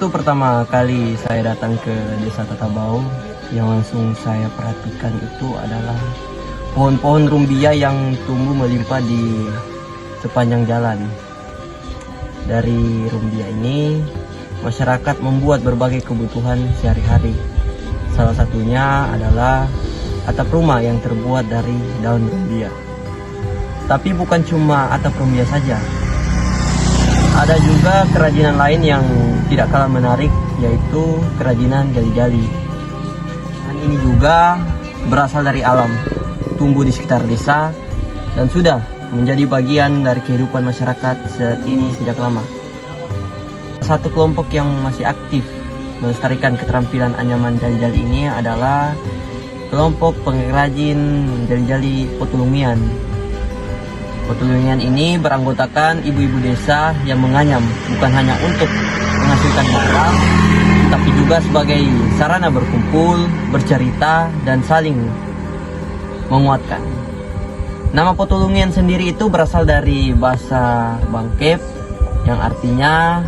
Waktu pertama kali saya datang ke Desa Tatabau, yang langsung saya perhatikan itu adalah pohon-pohon rumbia yang tumbuh melimpah di sepanjang jalan. Dari rumbia ini, masyarakat membuat berbagai kebutuhan sehari-hari. Salah satunya adalah atap rumah yang terbuat dari daun rumbia. Tapi bukan cuma atap rumbia saja. Ada juga kerajinan lain yang tidak kalah menarik, yaitu kerajinan jali-jali. Dan ini juga berasal dari alam, tumbuh di sekitar desa, dan sudah menjadi bagian dari kehidupan masyarakat saat ini sejak lama. Satu kelompok yang masih aktif melestarikan keterampilan anyaman jali-jali ini adalah kelompok pengrajin jali-jali Potulungian. Potulungian ini beranggotakan ibu-ibu desa yang menganyam bukan hanya untuk menghasilkan barang, tapi juga sebagai sarana berkumpul, bercerita, dan saling menguatkan. Nama Potulungian sendiri itu berasal dari bahasa Bangkep yang artinya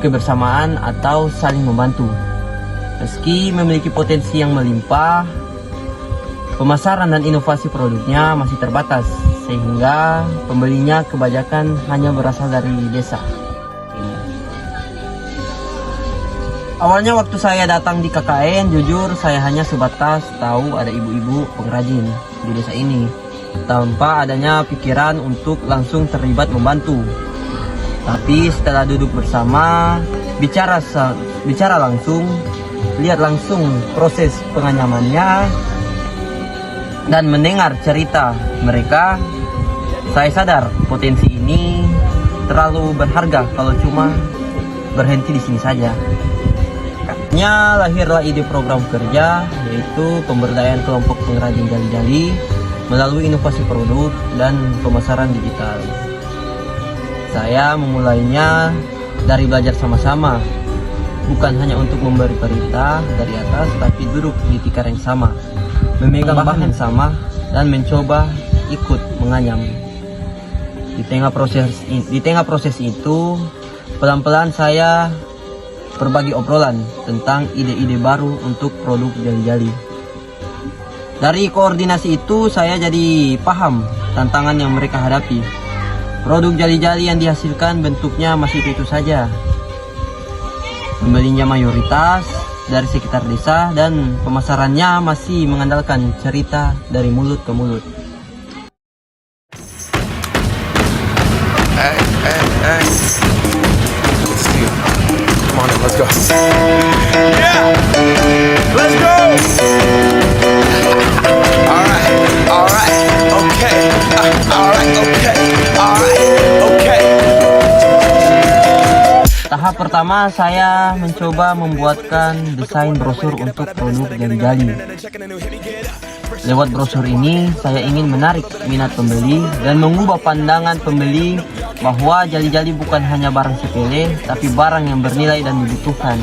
kebersamaan atau saling membantu. Meski memiliki potensi yang melimpah, pemasaran dan inovasi produknya masih terbatas, sehingga pembelinya kebanyakan hanya berasal dari desa. Awalnya waktu saya datang di KKN, jujur saya hanya sebatas tahu ada ibu-ibu pengrajin di desa ini, tanpa adanya pikiran untuk langsung terlibat membantu. Tapi setelah duduk bersama, bicara langsung, lihat langsung proses penganyamannya, dan mendengar cerita mereka, saya sadar potensi ini terlalu berharga kalau cuma berhenti di sini saja. Lahirlah ide program kerja, yaitu pemberdayaan kelompok pengrajin jali-jali melalui inovasi produk dan pemasaran digital. Saya memulainya dari belajar sama-sama, bukan hanya untuk memberi perintah dari atas, tapi duduk di tikar yang sama, memegang bahan yang sama, dan mencoba ikut menganyam. Di tengah proses itu, pelan-pelan saya berbagi obrolan tentang ide-ide baru untuk produk jali-jali. Dari koordinasi itu, saya jadi paham tantangan yang mereka hadapi. Produk jali-jali yang dihasilkan bentuknya masih itu saja. Pembelinya mayoritas dari sekitar desa, dan pemasarannya masih mengandalkan cerita dari mulut ke mulut. Hey. Come on in, let's go. Yeah! Let's go! Alright, okay. Tahap pertama, saya mencoba membuatkan desain brosur untuk produk jali-jali. Lewat brosur ini, saya ingin menarik minat pembeli dan mengubah pandangan pembeli bahwa jali-jali bukan hanya barang sepele, tapi barang yang bernilai dan dibutuhkan.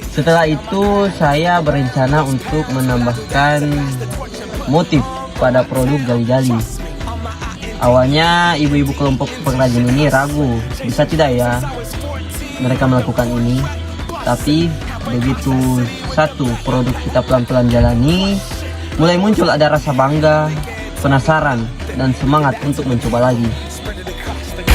Setelah itu, saya berencana untuk menambahkan motif pada produk jali-jali. Awalnya ibu-ibu kelompok pengrajin ini ragu, bisa tidak ya mereka melakukan ini. Tapi begitu satu produk kita pelan-pelan jalani, mulai muncul ada rasa bangga, penasaran, dan semangat untuk mencoba lagi.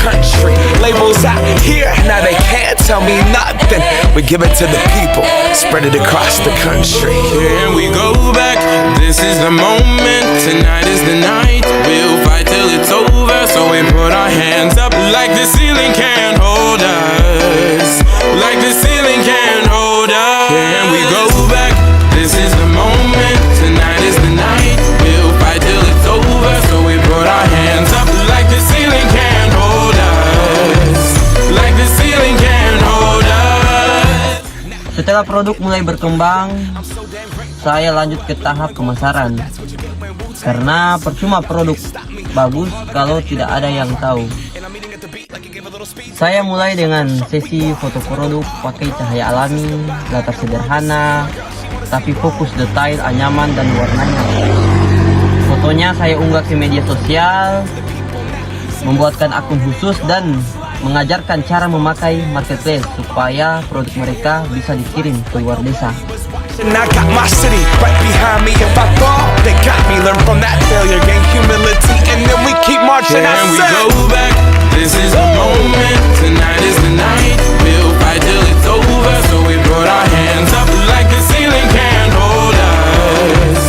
Country labels out here, now they can't tell me nothing. We give it to the people, spread it across the country. Here we go back, this is the moment, tonight is the night. We'll fight till it's over, so we put our hands up like the ceiling can't hold us, like the ceiling can't hold us. Here we go back, this is the moment, tonight is the night. We'll fight till it's over, so we put our hands up like the ceiling can't hold us, like the ceiling can't hold us. Setelah produk mulai berkembang, saya lanjut ke tahap pemasaran. Karena percuma produk bagus kalau tidak ada yang tahu. Saya mulai dengan sesi foto produk pakai cahaya alami, latar sederhana, tapi fokus detail, anyaman, dan warnanya. Fotonya saya unggah ke media sosial, membuatkan akun khusus, dan mengajarkan cara memakai marketplace supaya produk mereka bisa dikirim ke luar desa. And I got my city right behind me. If I fall, they got me. Learn from that failure, gain humility, and then we keep marching. Can we go back? This is the moment. Tonight is the night. We'll fight till it's over. So we put our hands up like the ceiling can't hold us.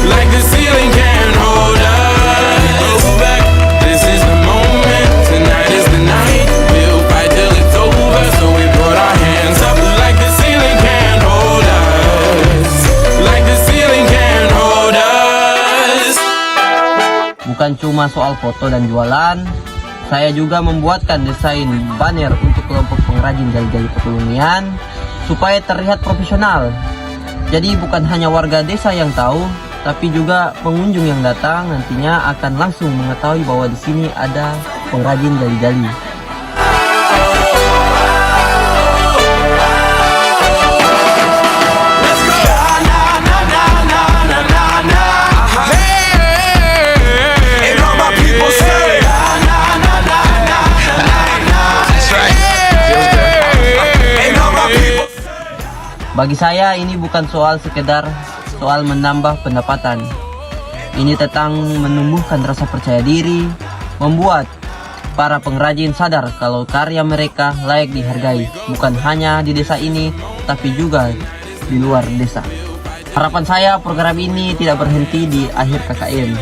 Like the ceiling can't hold us. Go back. This is the moment. Tonight is the night. We'll fight till it's over. So we put our hands up like the ceiling can't hold us. Like the ceiling can't hold us. Bukan cuma soal foto dan jualan, saya juga membuatkan desain banner untuk kelompok pengrajin jali-jali petulian supaya terlihat profesional. Jadi bukan hanya warga desa yang tahu, tapi juga pengunjung yang datang nantinya akan langsung mengetahui bahwa di sini ada pengrajin jali-jali. Bagi saya ini bukan sekedar soal menambah pendapatan. Ini tentang menumbuhkan rasa percaya diri, membuat para pengrajin sadar kalau karya mereka layak dihargai, bukan hanya di desa ini, tapi juga di luar desa. Harapan saya program ini tidak berhenti di akhir KKN.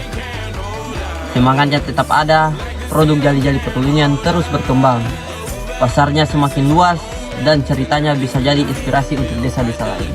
Semangatnya tetap ada, produk jali-jali petulian terus berkembang. Pasarnya semakin luas, dan ceritanya bisa jadi inspirasi untuk desa-desa lain.